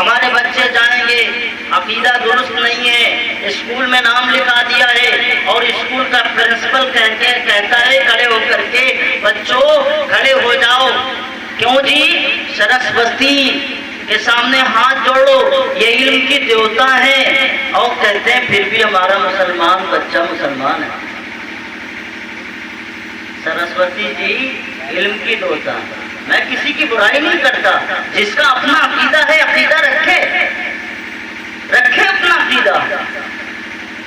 हमारे बच्चे जाएंगे, अकीदा दुरुस्त नहीं है, स्कूल में नाम लिखा दिया है और स्कूल का प्रिंसिपल कहता है खड़े होकर के, बच्चों खड़े हो जाओ। क्यों जी? सरस्वती के सामने हाथ जोड़ो, ये इल्म की देवता है। और कहते हैं फिर भी हमारा मुसलमान बच्चा मुसलमान है। सरस्वती जी इल्म की देवता। मैं किसी की बुराई नहीं करता, जिसका अपना अकीदा है अकीदा रखे अपना अकीदा।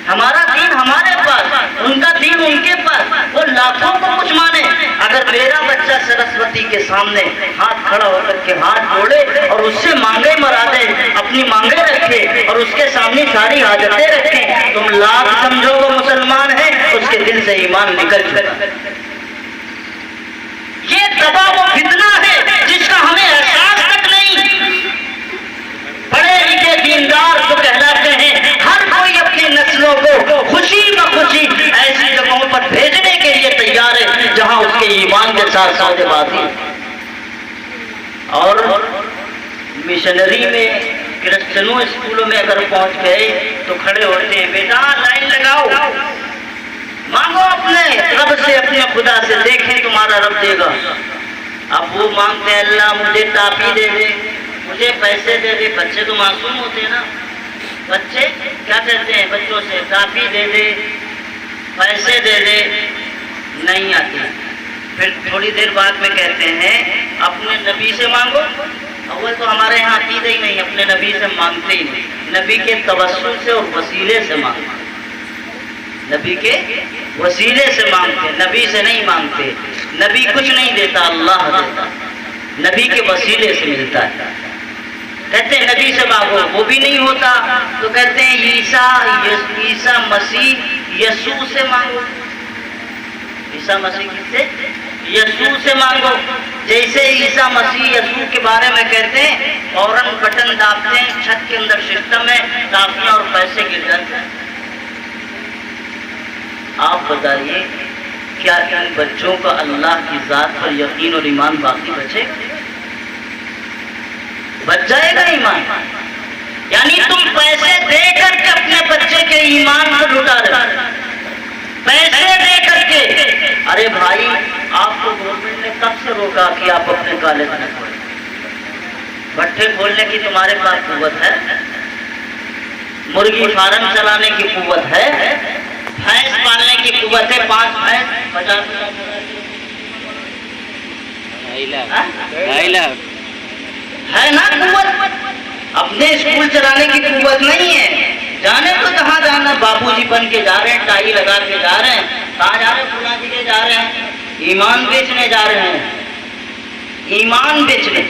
हमारा दीन हमारे पास, उनका दीन उनके पास, वो लाखों को कुछ माने। अगर मेरा बच्चा सरस्वती के सामने हाथ खड़ा होकर के हाथ जोड़े और उससे मांगे मरा दे, अपनी मांगे रखे और उसके सामने सारी हाजतें रखे, तुम लाख समझो वो मुसलमान है, उसके दिल से ईमान निकल चुका। ये दबाव वो फितना है जिसका हमें एहसास तक नहीं। पढ़े लिखे दीनदार जो कहलाते हैं, हर कोई अपनी नस्लों को खुशी ब खुशी ऐसी जगहों पर भेजने के लिए तैयार है जहां उसके ईमान के साथ सौदेबाजी। और मिशनरी में, क्रिश्चियनों स्कूलों में अगर पहुंच गए तो खड़े होते हैं, बेटा लाइन लगाओ, मांगो अपने रब से, अपने खुदा से, देखें तुम्हारा रब देगा। अब वो मांगते हैं अल्लाह मुझे टाफी दे दे, मुझे पैसे दे दे। बच्चे तो मासूम होते हैं ना, बच्चे क्या कहते हैं बच्चों से, टाफी दे दे, पैसे दे दे, नहीं आती। फिर थोड़ी देर बाद में कहते हैं अपने नबी से मांगो। अव्वल तो हमारे यहाँ अकीदा ही नहीं, अपने नबी से मांगते ही नहीं, नबी के तवस्सुल से और वसीले से मांगते, नबी के वसीले से मांगते, नबी से नहीं मांगते। नबी कुछ नहीं देता, अल्लाह देता, नबी के वसीले से मिलता है। कहते हैं नबी से मांगो, वो भी नहीं होता तो कहते हैं ईसा मसीह यसू से मांगो। ईसा मसीह किससे? यसू से मांगो। जैसे ईसा मसीह यसू के बारे में कहते हैं, फौरन बटन दाबते हैं, छत के अंदर सिस्टम है, काफियां और पैसे गिर जाते हैं। आप बताइए क्या इन बच्चों का अल्लाह की जात पर यकीन और ईमान बाकी बचेगा? बच जाएगा ईमान? यानी तुम पैसे देकर के अपने बच्चे के ईमान को लुटा रहे, पैसे देकर के। अरे भाई, आपको गवर्नमेंट ने कब से रोका कि आप अपने कॉलेज में पढ़ें? भट्ठे खोलने की तुम्हारे पास कुव्वत है? मुर्गी फार्म चलाने की कुव्वत है? भैंस पालने की कुव्वत है? 5 भैंस 50 है ना कुव्वत? अपने स्कूल चलाने की कुव्वत नहीं है। जाने तो कहाँ जाना, बाबूजी बन के जा रहे हैं, टाई लगा के जा रहे हैं, कहाँ जा रहे हैं? फुला जी के जा रहे हैं, ईमान बेचने जा रहे हैं, ईमान बेचने,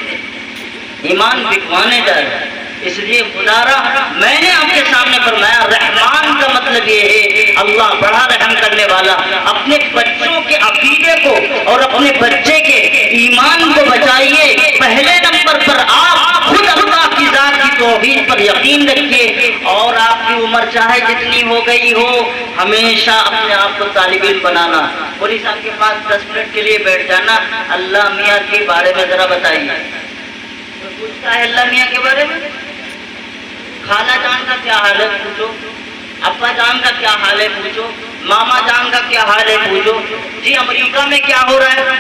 ईमान बिकवाने जा रहे हैं। इसलिए खुदारा मैंने आपके सामने फरमाया, रहमान का मतलब ये है अल्लाह बड़ा रहम करने वाला। अपने बच्चों के अकीदे को और अपने बच्चे के ईमान को बचाइए। पहले नंबर पर आप खुद अल्लाह की जात की तौहीद पर यकीन रखिए। और आपकी उम्र चाहे जितनी हो गई हो, हमेशा अपने आप को तालिब इल्म बनाना। पुलिस साहब के पास 10 मिनट के लिए बैठ जाना, अल्लाह मियाँ के बारे में जरा बताइए। तो पूछता है अल्लाह मियाँ के बारे में, खाला जान का क्या हाल है पूछो, अब्बा जान का क्या हाल है पूछो, मामा जान का क्या हाल है पूछो। जी अमेरिका में क्या हो रहा है?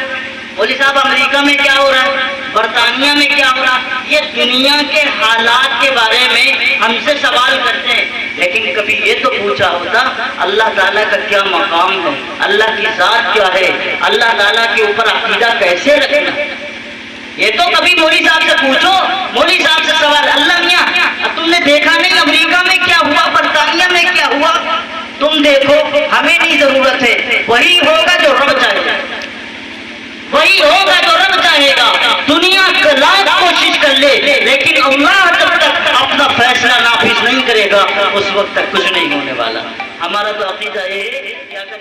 बोले साहब अमेरिका में क्या हो रहा है, बरतानिया में क्या हो रहा है। ये दुनिया के हालात के बारे में हमसे सवाल करते हैं, लेकिन कभी ये तो पूछा होता अल्लाह ताला का क्या मकाम है, अल्लाह की जात क्या है, अल्लाह ताला के ऊपर अकीदा कैसे रखना। ये तो कभी मौलवी साहब से पूछो, मौलवी साहब से सवाल, अल्लाह मियाँ तुमने देखा नहीं अमेरिका में क्या हुआ, बरतानिया में क्या हुआ, तुम देखो, हमें नहीं जरूरत है। वही होगा जो रब चाहेगा, वही होगा जो रब चाहेगा। दुनिया लाख कोशिश कर ले, लेकिन अल्लाह जब तक अपना फैसला नाफिज नहीं करेगा, उस वक्त तक कुछ नहीं होने वाला। हमारा तो अकीदा ये है कि अगर